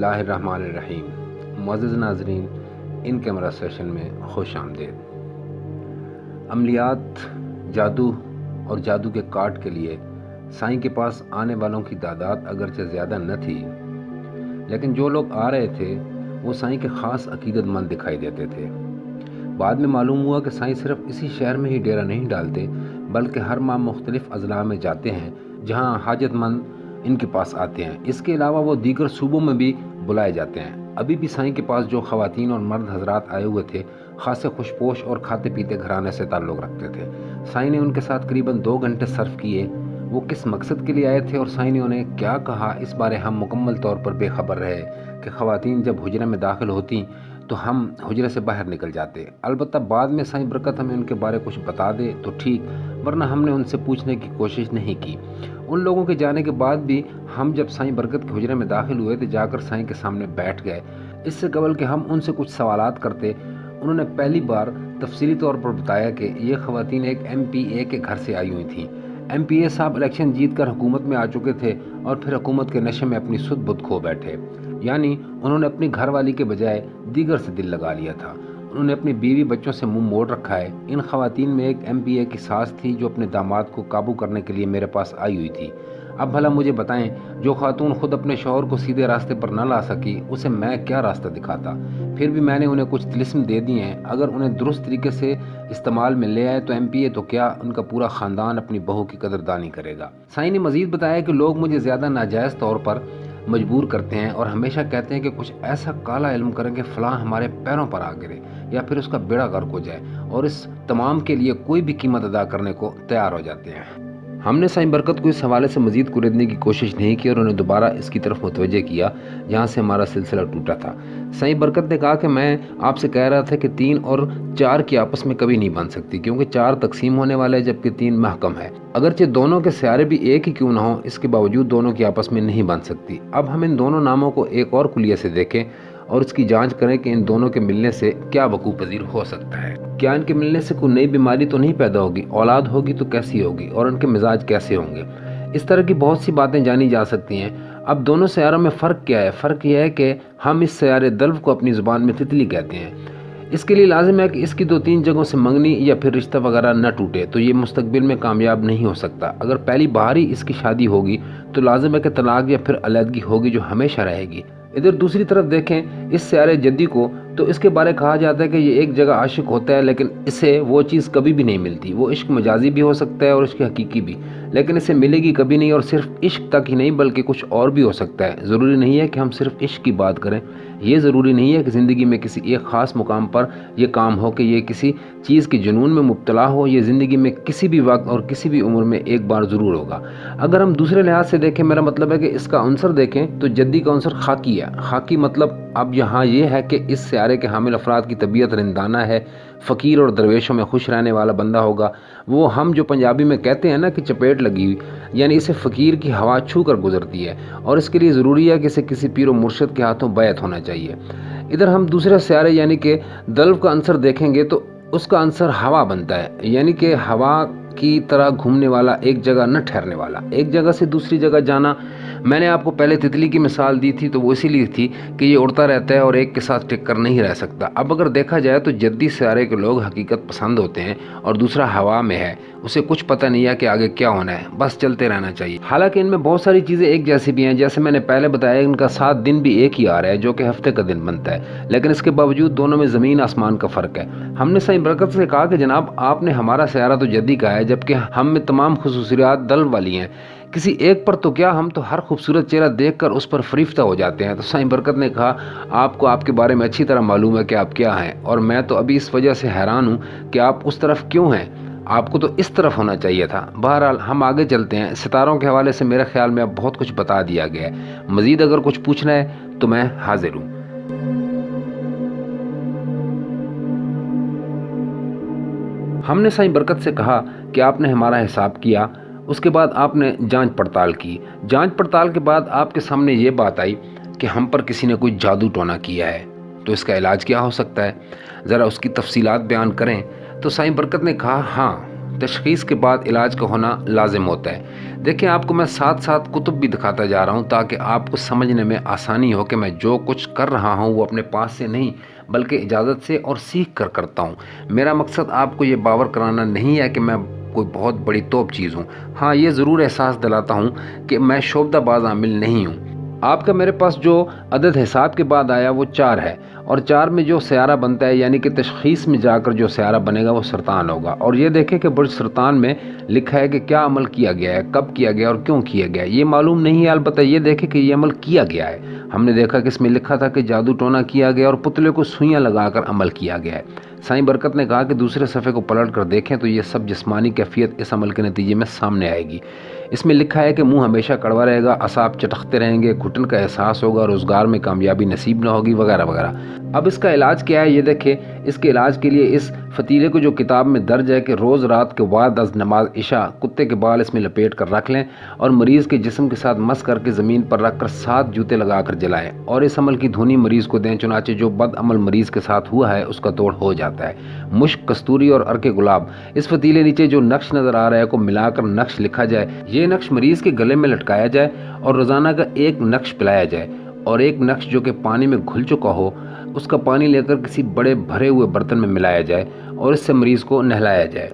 اللہ الرحمن الرحیم۔ معزز ناظرین، ان کیمرہ سیشن میں خوش آمدید۔ عملیات، جادو اور جادو کے کاٹ کے لیے سائیں کے پاس آنے والوں کی تعداد اگرچہ زیادہ نہ تھی، لیکن جو لوگ آ رہے تھے وہ سائیں کے خاص عقیدت مند دکھائی دیتے تھے۔ بعد میں معلوم ہوا کہ سائیں صرف اسی شہر میں ہی ڈیرہ نہیں ڈالتے، بلکہ ہر ماہ مختلف اضلاع میں جاتے ہیں جہاں حاجت مند ان کے پاس آتے ہیں۔ اس کے علاوہ وہ دیگر صوبوں میں بھی بلائے جاتے ہیں۔ ابھی بھی سائیں کے پاس جو خواتین اور مرد حضرات آئے ہوئے تھے، خاصے خوش پوش اور کھاتے پیتے گھرانے سے تعلق رکھتے تھے۔ سائیں نے ان کے ساتھ قریباً 2 گھنٹے صرف کیے۔ وہ کس مقصد کے لیے آئے تھے اور سائیں نے انہیں کیا کہا، اس بارے ہم مکمل طور پر بے خبر رہے کہ خواتین جب حجرے میں داخل ہوتی تو ہم حجرے سے باہر نکل جاتے۔ البتہ بعد میں سائیں برکت ہمیں ان کے بارے کچھ بتا دے تو ٹھیک، ورنہ ہم نے ان سے پوچھنے کی کوشش نہیں کی۔ ان لوگوں کے جانے کے بعد بھی ہم جب سائیں برکت کے حجرے میں داخل ہوئے تو جا کر سائیں کے سامنے بیٹھ گئے۔ اس سے قبل کہ ہم ان سے کچھ سوالات کرتے، انہوں نے پہلی بار تفصیلی طور پر بتایا کہ یہ خواتین ایک MPA کے گھر سے آئی ہوئی تھیں۔ MPA صاحب الیکشن جیت کر حکومت میں آ چکے تھے اور پھر حکومت کے نشے میں اپنی سدھ بدھ کھو بیٹھے، یعنی انہوں نے اپنی گھر والی کے بجائے دیگر سے دل لگا لیا تھا۔ انہوں نے اپنی بیوی بچوں سے منہ موڑ رکھا ہے۔ ان خواتین میں ایک MPA کی ساس تھی جو اپنے داماد کو قابو کرنے کے لیے میرے پاس آئی ہوئی تھی۔ اب بھلا مجھے بتائیں، جو خاتون خود اپنے شوہر کو سیدھے راستے پر نہ لا سکی، اسے میں کیا راستہ دکھاتا؟ پھر بھی میں نے انہیں کچھ طلسم دے دی ہیں، اگر انہیں درست طریقے سے استعمال میں لے آئے تو MPA تو کیا، ان کا پورا خاندان اپنی بہو کی قدردانی کرے گا۔ سائیں نے مزید بتایا کہ لوگ مجھے زیادہ ناجائز طور پر مجبور کرتے ہیں اور ہمیشہ کہتے ہیں کہ کچھ ایسا کالا علم کریں کہ فلاں ہمارے پیروں پر آ گرے یا پھر اس کا بیڑا غرق ہو جائے، اور اس تمام کے لیے کوئی بھی قیمت ادا کرنے کو تیار ہو جاتے ہیں۔ ہم نے سائیں برکت کو اس حوالے سے مزید کریدنے کی کوشش نہیں کی اور انہیں دوبارہ اس کی طرف متوجہ کیا جہاں سے ہمارا سلسلہ ٹوٹا تھا۔ سائیں برکت نے کہا کہ میں آپ سے کہہ رہا تھا کہ 3 اور 4 کی آپس میں کبھی نہیں بن سکتی، کیونکہ 4 تقسیم ہونے والے جبکہ 3 محکم ہے۔ اگرچہ دونوں کے سیارے بھی ایک ہی کیوں نہ ہو، اس کے باوجود دونوں کی آپس میں نہیں بن سکتی۔ اب ہم ان دونوں ناموں کو ایک اور کلیے سے دیکھیں اور اس کی جانچ کریں کہ ان دونوں کے ملنے سے کیا وقوع پذیر ہو سکتا ہے۔ کیا ان کے ملنے سے کوئی نئی بیماری تو نہیں پیدا ہوگی؟ اولاد ہوگی تو کیسی ہوگی اور ان کے مزاج کیسے ہوں گے؟ اس طرح کی بہت سی باتیں جانی جا سکتی ہیں۔ اب دونوں سیاروں میں فرق کیا ہے؟ فرق یہ ہے کہ ہم اس سیارے دلو کو اپنی زبان میں تتلی کہتے ہیں۔ اس کے لیے لازم ہے کہ اس کی 2-3 جگہوں سے منگنی یا پھر رشتہ وغیرہ نہ ٹوٹے تو یہ مستقبل میں کامیاب نہیں ہو سکتا۔ اگر پہلی بار ہی اس کی شادی ہوگی تو لازم ہے کہ طلاق یا پھر علیحدگی ہوگی جو ہمیشہ رہے گی۔ ادھر دوسری طرف دیکھیں اس سیارے جدی کو، تو اس کے بارے کہا جاتا ہے کہ یہ ایک جگہ عاشق ہوتا ہے لیکن اسے وہ چیز کبھی بھی نہیں ملتی۔ وہ عشق مجازی بھی ہو سکتا ہے اور عشق حقیقی بھی، لیکن اسے ملے گی کبھی نہیں، اور صرف عشق تک ہی نہیں بلکہ کچھ اور بھی ہو سکتا ہے۔ ضروری نہیں ہے کہ ہم صرف عشق کی بات کریں، یہ ضروری نہیں ہے کہ زندگی میں کسی ایک خاص مقام پر یہ کام ہو کہ یہ کسی چیز کے جنون میں مبتلا ہو۔ یہ زندگی میں کسی بھی وقت اور کسی بھی عمر میں ایک بار ضرور ہوگا۔ اگر ہم دوسرے لحاظ سے دیکھیں، میرا مطلب ہے کہ اس کا عنصر دیکھیں تو جدی کا عنصر خاکی ہے۔ خاکی مطلب اب یہاں یہ ہے کہ اس سیارے کے حامل افراد کی طبیعت رندانہ ہے، فقیر اور درویشوں میں خوش رہنے والا بندہ ہوگا۔ وہ ہم جو پنجابی میں کہتے ہیں نا کہ چپیٹ لگی ہوئی، یعنی اسے فقیر کی ہوا چھو کر گزرتی ہے، اور اس کے لیے ضروری ہے کہ اسے کسی پیر و مرشد کے ہاتھوں بیعت ہونا چاہیے۔ ادھر ہم دوسرے سیارے یعنی کہ دلو کا عنصر دیکھیں گے تو اس کا عنصر ہوا بنتا ہے، یعنی کہ ہوا کی طرح گھومنے والا، ایک جگہ نہ ٹھہرنے والا، ایک جگہ سے دوسری جگہ جانا۔ میں نے آپ کو پہلے تتلی کی مثال دی تھی تو وہ اسی لیے تھی کہ یہ اڑتا رہتا ہے اور ایک کے ساتھ ٹک کر نہیں رہ سکتا۔ اب اگر دیکھا جائے تو جدی سیارے کے لوگ حقیقت پسند ہوتے ہیں اور دوسرا ہوا میں ہے، اسے کچھ پتہ نہیں ہے کہ آگے کیا ہونا ہے، بس چلتے رہنا چاہیے۔ حالانکہ ان میں بہت ساری چیزیں ایک جیسی بھی ہیں، جیسے میں نے پہلے بتایا ان کا 7 دن بھی ایک ہی آ رہا ہے جو کہ ہفتے کا دن بنتا ہے، لیکن اس کے باوجود دونوں میں زمین آسمان کا فرق ہے۔ ہم نے سائیں برکت سے کہا کہ جناب آپ نے ہمارا سیارہ تو جدی کا ہے جبکہ ہم میں تمام خصوصیات دلو والی ہیں، کسی ایک پر تو کیا، ہم تو ہر خوبصورت چہرہ دیکھ کر اس پر فریفتہ ہو جاتے ہیں۔ تو سائیں برکت نے کہا آپ کو آپ کے بارے میں اچھی طرح معلوم ہے کہ آپ کیا ہیں، اور میں تو ابھی اس وجہ سے حیران ہوں کہ آپ اس طرف کیوں ہیں، آپ کو تو اس طرف ہونا چاہیے تھا۔ بہرحال ہم آگے چلتے ہیں۔ ستاروں کے حوالے سے میرے خیال میں اب بہت کچھ بتا دیا گیا ہے، مزید اگر کچھ پوچھنا ہے تو میں حاضر ہوں۔ ہم نے سائیں برکت سے کہا کہ آپ نے ہمارا حساب کیا، اس کے بعد آپ نے جانچ پڑتال کی۔ جانچ پڑتال کے بعد آپ کے سامنے یہ بات آئی کہ ہم پر کسی نے کوئی جادو ٹونا کیا ہے، تو اس کا علاج کیا ہو سکتا ہے؟ ذرا اس کی تفصیلات بیان کریں۔ تو سائیں برکت نے کہا ہاں، تشخیص کے بعد علاج کا ہونا لازم ہوتا ہے۔ دیکھیں، آپ کو میں ساتھ ساتھ کتب بھی دکھاتا جا رہا ہوں تاکہ آپ کو سمجھنے میں آسانی ہو کہ میں جو کچھ کر رہا ہوں وہ اپنے پاس سے نہیں بلکہ اجازت سے اور سیکھ کر کرتا ہوں۔ میرا مقصد آپ کو یہ باور کرانا نہیں ہے کہ میں کوئی بہت بڑی توپ چیز ہوں۔ ہاں، یہ ضرور احساس دلاتا ہوں کہ میں شعبدہ باز عامل نہیں ہوں۔ آپ کا میرے پاس جو عدد حساب کے بعد آیا وہ 4 ہے، اور 4 میں جو سیارہ بنتا ہے یعنی کہ تشخیص میں جا کر جو سیارہ بنے گا وہ سرطان ہوگا۔ اور یہ دیکھیں کہ برج سرطان میں لکھا ہے کہ کیا عمل کیا گیا ہے، کب کیا گیا اور کیوں کیا گیا ہے۔ یہ معلوم نہیں ہے، البتہ یہ دیکھیں کہ یہ عمل کیا گیا ہے۔ ہم نے دیکھا کہ اس میں لکھا تھا کہ جادو ٹونا کیا گیا اور پتلے کو سوئیاں لگا کر عمل کیا گیا ہے۔ سائیں برکت نے کہا کہ دوسرے صفحے کو پلٹ کر دیکھیں تو یہ سب جسمانی کیفیت اس عمل کے نتیجے میں سامنے آئے گی۔ اس میں لکھا ہے کہ منہ ہمیشہ کڑوا رہے گا، اعصاب چٹکتے رہیں گے، گھٹن کا احساس ہوگا، روزگار میں کامیابی نصیب نہ ہوگی، وغیرہ وغیرہ۔ اب اس کا علاج کیا ہے یہ دیکھیں۔ اس کے علاج کے لیے اس فتیلے کو جو کتاب میں درج ہے کہ روز رات کے بعد از نماز عشاء کتے کے بال اس میں لپیٹ کر رکھ لیں اور مریض کے جسم کے ساتھ مس کر کے زمین پر رکھ کر 7 جوتے لگا کر جلائیں اور اس عمل کی دھونی مریض کو دیں، چنانچہ جو بد عمل مریض کے ساتھ ہوا ہے اس کا توڑ ہو جاتا ہے۔ مشک، کستوری اور عرق گلاب، اس فتیلے نیچے جو نقش نظر آ رہا ہے کو ملا کر نقش لکھا جائے۔ یہ نقش مریض کے گلے میں لٹکایا جائے اور روزانہ کا ایک نقش پلایا جائے، اور ایک نقش جو کہ پانی میں گھل چکا ہو اس کا پانی لے کر کسی بڑے بھرے ہوئے برتن میں ملایا جائے اور اس سے مریض کو نہلایا جائے۔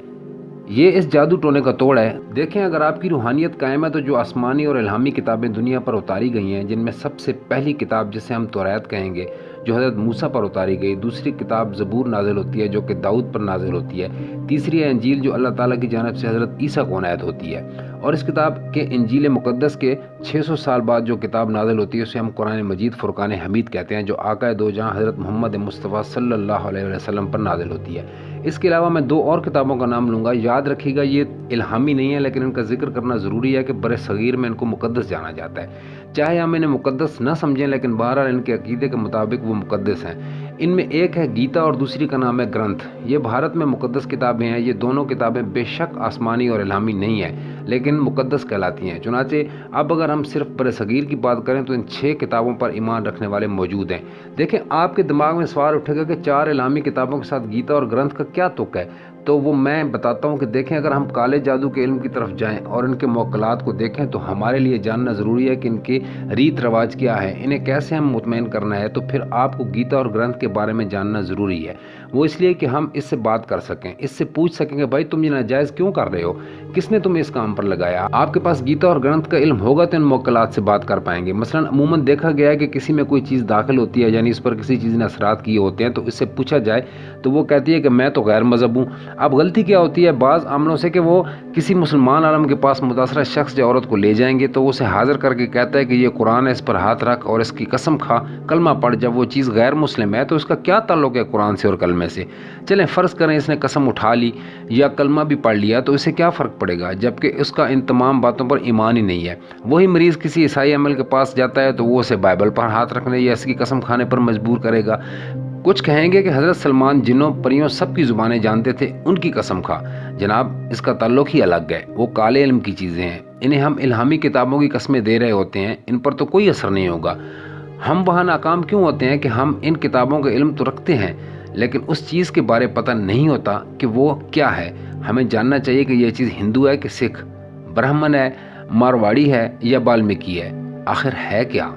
یہ اس جادو ٹونے کا توڑ ہے۔ دیکھیں، اگر آپ کی روحانیت قائم ہے تو جو آسمانی اور الہامی کتابیں دنیا پر اتاری گئی ہیں، جن میں سب سے پہلی کتاب جسے ہم توریت کہیں گے جو حضرت موسیٰ پر اتاری گئی، دوسری کتاب زبور نازل ہوتی ہے جو کہ داؤد پر نازل ہوتی ہے، تیسری ہے انجیل جو اللہ تعالیٰ کی جانب سے حضرت عیسیٰ کو عنایت ہوتی ہے، اور اس کتاب کے انجیل مقدس کے 600 سال بعد جو کتاب نازل ہوتی ہے اسے ہم قرآن مجید فرقان حمید کہتے ہیں، جو آقا دو جہاں حضرت محمد مصطفیٰ صلی اللہ علیہ وسلم پر نازل ہوتی ہے۔ اس کے علاوہ میں 2 اور کتابوں کا نام لوں گا۔ یاد رکھیے گا یہ الہامی نہیں ہے، لیکن ان کا ذکر کرنا ضروری ہے کہ بر صغیر میں ان کو مقدس جانا جاتا ہے۔ چاہے ہم انہیں مقدس نہ سمجھیں، لیکن بہرحال ان کے عقیدے کے مطابق وہ مقدس ہیں۔ ان میں ایک ہے گیتا اور دوسری کا نام ہے گرنتھ۔ یہ بھارت میں مقدس کتابیں ہیں۔ یہ دونوں کتابیں بے شک آسمانی اور الہامی نہیں ہیں، لیکن مقدس کہلاتی ہیں۔ چنانچہ اب اگر ہم صرف بر صغیر کی بات کریں تو ان 6 کتابوں پر ایمان رکھنے والے موجود ہیں۔ دیکھیں، آپ کے دماغ میں سوال اٹھے گا کہ 4 الہامی کتابوں کے ساتھ گیتا اور گرنتھ کا کیا تعلق ہے؟ تو وہ میں بتاتا ہوں کہ دیکھیں، اگر ہم کالے جادو کے علم کی طرف جائیں اور ان کے موکلات کو دیکھیں تو ہمارے لیے جاننا ضروری ہے کہ ان کے ریت رواج کیا ہے، انہیں کیسے ہم مطمئن کرنا ہے۔ تو پھر آپ کو گیتا اور گرنتھ کے بارے میں جاننا ضروری ہے، وہ اس لیے کہ ہم اس سے بات کر سکیں، اس سے پوچھ سکیں کہ بھائی تم یہ ناجائز کیوں کر رہے ہو، کس نے تمہیں اس کام پر لگایا۔ آپ کے پاس گیتا اور گرنتھ کا علم ہوگا تو ان موکلات سے بات کر پائیں گے۔ مثلاً عموماً دیکھا گیا ہے کہ کسی میں کوئی چیز داخل ہوتی ہے، یعنی اس پر کسی چیز نے اثرات کیے ہوتے ہیں، تو اس سے پوچھا جائے تو وہ کہتی ہے کہ میں تو غیر مذہب ہوں۔ اب غلطی کیا ہوتی ہے بعض عملوں سے کہ وہ کسی مسلمان عالم کے پاس متاثرہ شخص یا عورت کو لے جائیں گے تو وہ اسے حاضر کر کے کہتا ہے کہ یہ قرآن ہے، اس پر ہاتھ رکھ اور اس کی قسم کھا، کلمہ پڑھ۔ جب وہ چیز غیر مسلم ہے تو اس کا کیا تعلق ہے قرآن سے اور کلمے سے؟ چلیں فرض کریں اس نے قسم اٹھا لی یا کلمہ بھی پڑھ لیا تو اسے کیا فرق پڑے گا، جبکہ اس کا ان تمام باتوں پر ایمان ہی نہیں ہے۔ وہی مریض کسی عیسائی عمل کے پاس جاتا ہے تو وہ اسے بائبل پر ہاتھ رکھنے یا اس کی قسم کھانے پر مجبور کرے گا۔ کچھ کہیں گے کہ حضرت سلمان جنوں پریوں سب کی زبانیں جانتے تھے، ان کی قسم کھا۔ جناب، اس کا تعلق ہی الگ ہے، وہ کالے علم کی چیزیں ہیں، انہیں ہم الہامی کتابوں کی قسمیں دے رہے ہوتے ہیں، ان پر تو کوئی اثر نہیں ہوگا۔ ہم وہاں ناکام کیوں ہوتے ہیں کہ ہم ان کتابوں کا علم تو رکھتے ہیں لیکن اس چیز کے بارے پتہ نہیں ہوتا کہ وہ کیا ہے۔ ہمیں جاننا چاہیے کہ یہ چیز ہندو ہے کہ سکھ، برہمن ہے، مارواڑی ہے یا بالمیکی ہے، آخر ہے کیا؟